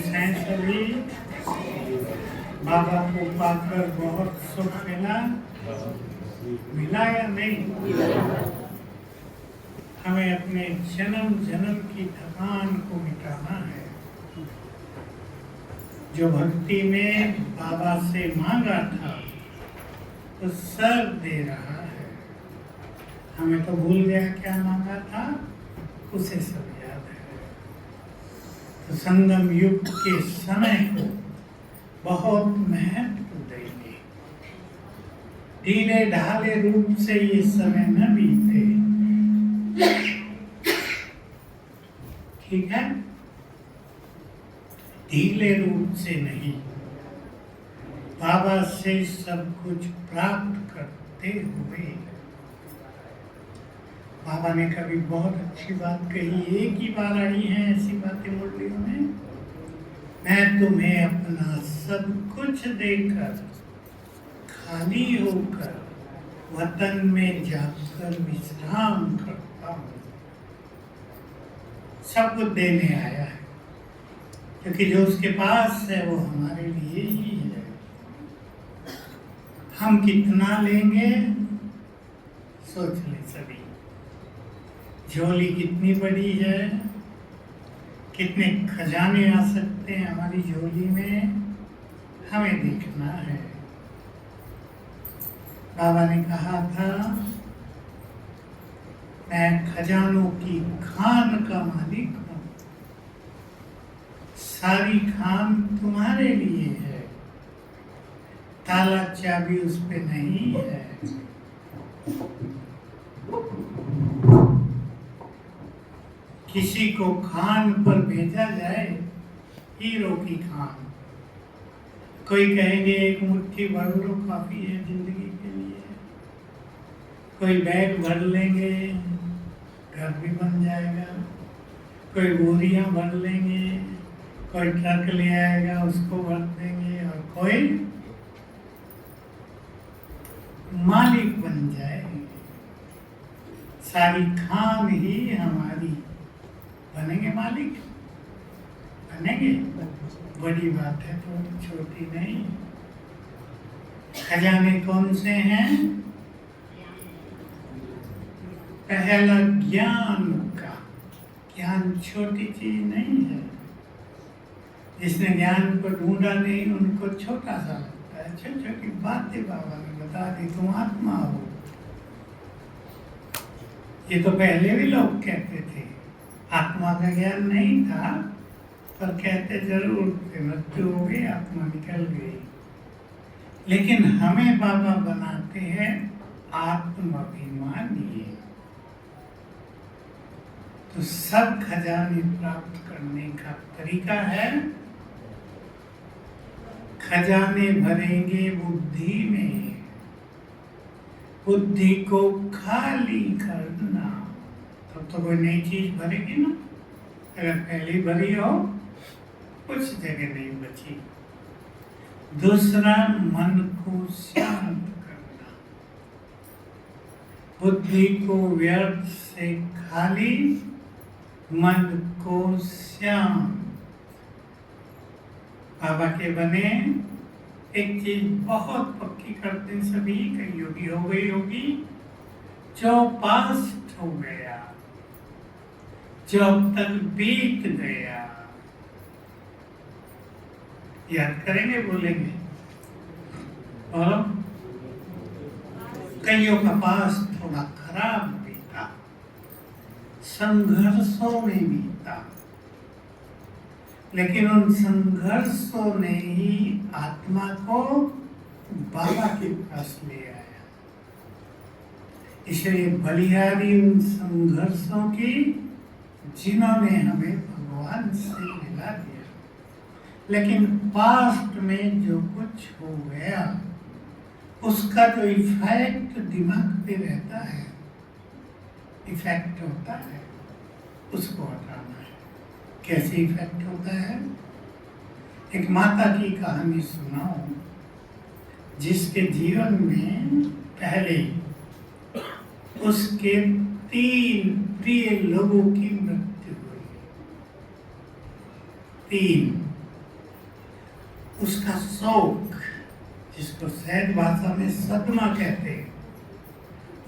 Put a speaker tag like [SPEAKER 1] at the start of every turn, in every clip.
[SPEAKER 1] खुश हैं सभी। बाबा को पाकर बहुत सुख मिला, मिला या नहीं? हमें अपने जन्म जन्म की थकान को मिटाना है। जो भक्ति में बाबा से मांगा था तो सब दे रहा है। हमें तो भूल गया क्या मांगा था, उसे सब याद है। तो संगम युग के समय को बहुत महत्व देंगे। ढीले ढाले रूप से ये समय न बीते, ठीक है? ढीले रूप से नहीं, बाबा से सब कुछ प्राप्त करते हुए। बाबा ने कभी बहुत अच्छी बात कही, एक ही बार आई है ऐसी बातें मुरलियों में। मैं तुम्हें अपना सब कुछ देकर खाली होकर वतन में जाकर विश्राम करता हूँ। सब कुछ देने आया है, क्योंकि जो उसके पास है वो हमारे लिए ही है। हम कितना लेंगे सोच ले सभी। झोली कितनी बड़ी है, कितने खजाने आ सकते हैं हमारी झोली में, हमें देखना है। बाबा ने कहा था, मैं खजानों की खान का मालिक हूँ, सारी खान तुम्हारे लिए है, ताला चाबी उस पे नहीं है। किसी को खान पर भेजा जाए, हीरो की खान, कोई कहेंगे एक मुट्ठी भर लो काफी है जिंदगी के लिए, कोई बैग भर लेंगे घर भी बन जाएगा, कोई बोरियां भर लेंगे, कोई ट्रक ले आएगा उसको भर देंगे, और कोई मालिक बन जाएंगे। सारी खान ही हमारी, बनेंगे मालिक, बनेंगे। बड़ी बात है, तो छोटी नहीं। खजाने कौन से हैं? पहला ज्ञान का। ज्ञान छोटी चीज नहीं है। जिसने ज्ञान को ढूंढा नहीं उनको छोटा सा लगता है। छोटी छोटी बातें बाबा ने बता दी, तुम आत्मा हो। ये तो पहले भी लोग कहते थे, आत्मा का ज्ञान नहीं था, पर कहते जरूर थे, मृत्यु हो गई आत्मा निकल गई। लेकिन हमें बाबा बनाते हैं आत्माभिमानी। तो सब खजाने प्राप्त करने का तरीका है, खजाने भरेंगे बुद्धि में, बुद्धि को खाली करना, तब तो कोई नई चीज भरेगी ना। अगर पहली भरी हो, कुछ जगह नहीं बची। दूसरा, मन को शांत करना, बुद्धि को व्यर्थ से खाली, मन को शांत। बाबा के बने एक चीज बहुत पक्की करते सभी, कई योगी हो गई होगी, जो पास्ट हो गया, जो अब तक बीत गया, याद करेंगे, बोलेंगे। और कईयों का पास थोड़ा खराब बीता, संघर्षों में बीता, लेकिन उन संघर्षों ने ही आत्मा को बाबा के पास ले आया। इसलिए बलिहारी उन संघर्षों की जिन्होंने हमें भगवान से मिला दिया। लेकिन पास्ट में जो कुछ हो गया, उसका जो इफेक्ट दिमाग पे रहता है, इफेक्ट होता है, उसको हटाना है। कैसे इफेक्ट होता है? एक माता की कहानी सुनाओ, जिसके जीवन में पहले उसके 3 प्रिय लोगों की मृत्यु हुई। 3 उसका शौक, जिसको सहज भाषा में सदमा कहते हैं,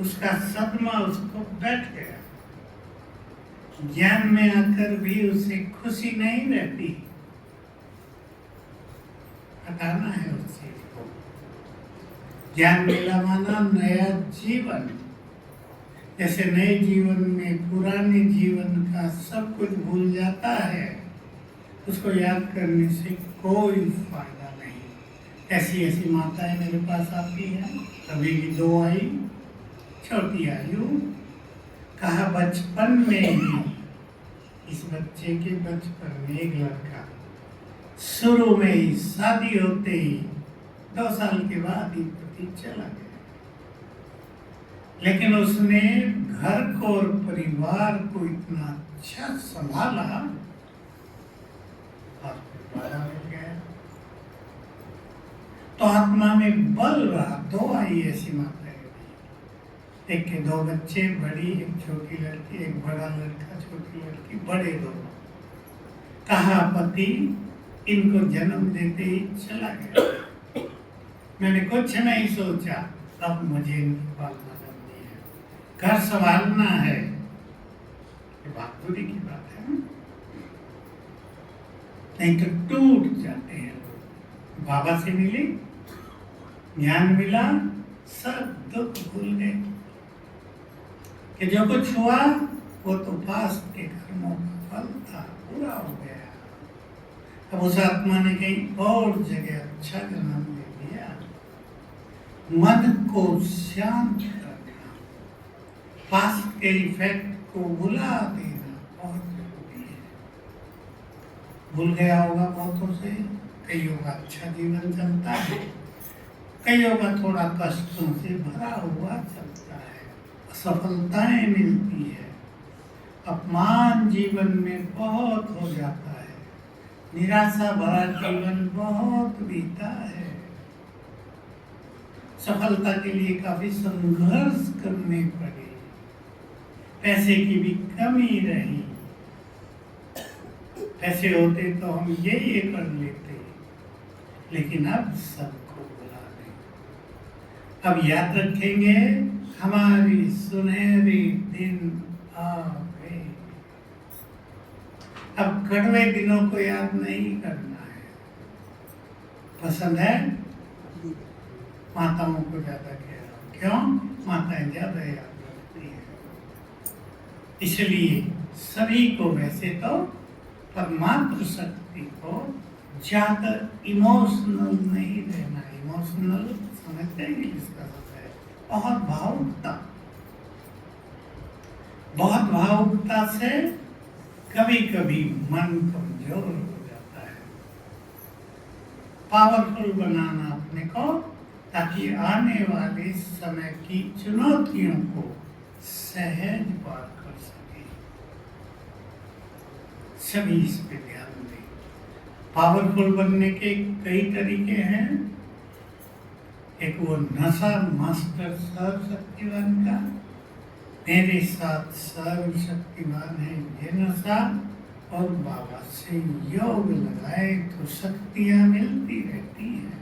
[SPEAKER 1] उसका सदमा उसको बैठ गया। ज्ञान में आकर भी उसे खुशी नहीं रहती। हटाना है उस चीज को। ज्ञान मिला माना नया जीवन। जैसे नए जीवन में पुराने जीवन का सब कुछ भूल जाता है, उसको याद करने से कोई फायदा नहीं। ऐसी ऐसी माताएं मेरे पास आती हैं, कभी भी 2 आई, छोटी आयु, कहा बचपन में ही, इस बच्चे के बचपन में एक लड़का शुरू में ही शादी होते ही 2 साल के बाद ही पति चला गया। लेकिन उसने घर को और परिवार को इतना अच्छा संभाला और बड़ा हो गया। तो आत्मा में बल रहा। 2 आई ऐसी माताएं, एक के 2 बच्चे, बड़ी एक छोटी लड़की, एक बड़ा लड़का छोटी लड़की, बड़े 2। कहा पति इनको जन्म देते ही चला गया। मैंने कुछ नहीं सोचा, अब मुझे इनकी पालना करनी है, घर संभालना है। ये बहादुरी की बात है, नहीं तो टूट जाते हैं लोग। बाबा से मिली, ज्ञान मिला, सब दुख भूल गए कि जो कुछ हुआ वो तो पास्ट के कर्मों का फल था, पूरा हो गया। अब उस आत्मा ने कहीं और जगह अच्छा जन्म ले लिया। मन को शांत रखना, पास्ट के इफेक्ट को भुला देना बहुत जरूरी है। भूल गया होगा बहुतों से, कईयों का अच्छा जीवन चलता है, कईयों का थोड़ा कष्टों से भरा हुआ चलता है, असफलताएं मिलती है, अपमान जीवन में बहुत हो जाता है, निराशा भरा जीवन बहुत बीता है, सफलता के लिए काफी संघर्ष करने पड़े, पैसे की भी कमी रही। पैसे होते तो हम ये कर लेते, लेकिन अब सबको बुला दें। अब याद रखेंगे हमारी सुनहरी दिन आ गए। अब कड़वे दिनों को याद नहीं करना है। पसंद है? माताओं को ज्यादा कह रहा हूं। क्यों? माताएं ज्यादा याद रखती है। इसलिए सभी को, वैसे तो परमात्म शक्ति को ज्यादा इमोशनल नहीं रहना। इमोशनल समझते हैं इसका मतलब है बहुत भावुकता। बहुत भावुकता से कभी कभी मन कमजोर हो जाता है। पावरफुल बनाना अपने को, ताकि आने वाले समय की चुनौतियों को सहज पार कर सके। सभी इस पे ध्यान दें। पावरफुल बनने के कई तरीके हैं। एक वो नशा मास्टर सर्वशक्तिवान का, मेरे साथ सर्वशक्तिमान है ये नशा, और बाबा से योग लगाए तो शक्तियां मिलती रहती हैं।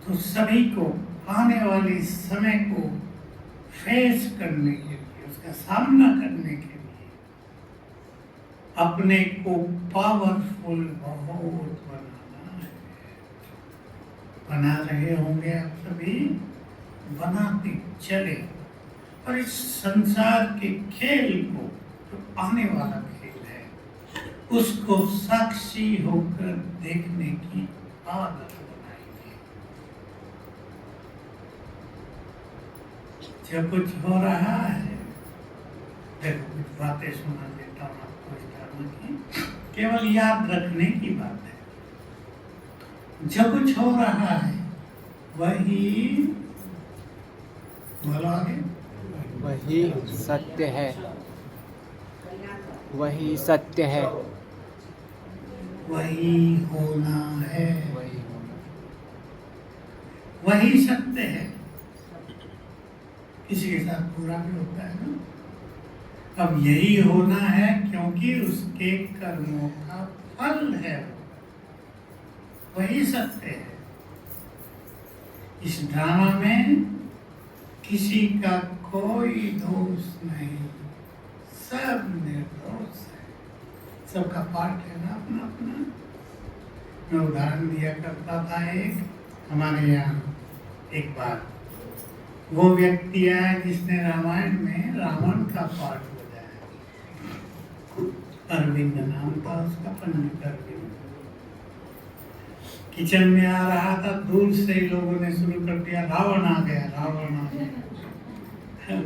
[SPEAKER 1] तो सभी को आने वाले समय को फेस करने के लिए, उसका सामना करने के लिए अपने को पावरफुल बहुत बनाना है। बना रहे होंगे आप सभी, बनाते चले। और इस संसार के खेल को, जो आने वाला खेल है, उसको साक्षी होकर देखने की आदत बनाएंगे। जो कुछ हो रहा है, देखो कुछ बातें सुना देता हूँ आपको इस धर्म की, केवल याद रखने की बात है। जो कुछ हो रहा है वही, बोलो आगे,
[SPEAKER 2] वही सत्य है, वही सत्य है,
[SPEAKER 1] वही होना है,
[SPEAKER 2] वही होना,
[SPEAKER 1] वही सत्य है। किसी के साथ बुरा भी होता है ना, अब यही होना है क्योंकि उसके कर्मों का फल है। वही सत्य है। इस ड्रामा में किसी का कोई दोष नहीं, सब निर्दोष है, सबका पार्ट है ना अपना अपना। मैं उदाहरण दिया करता था, एक हमारे यहाँ एक बार वो व्यक्ति आया जिसने रामायण में रावण का पार्ट बजाया। अरविंद नाम था उसका, पंडित अरविंद। किचन में आ रहा था, दूर से लोगों ने शुरू कर दिया, रावण आ गया, रावण आ गया।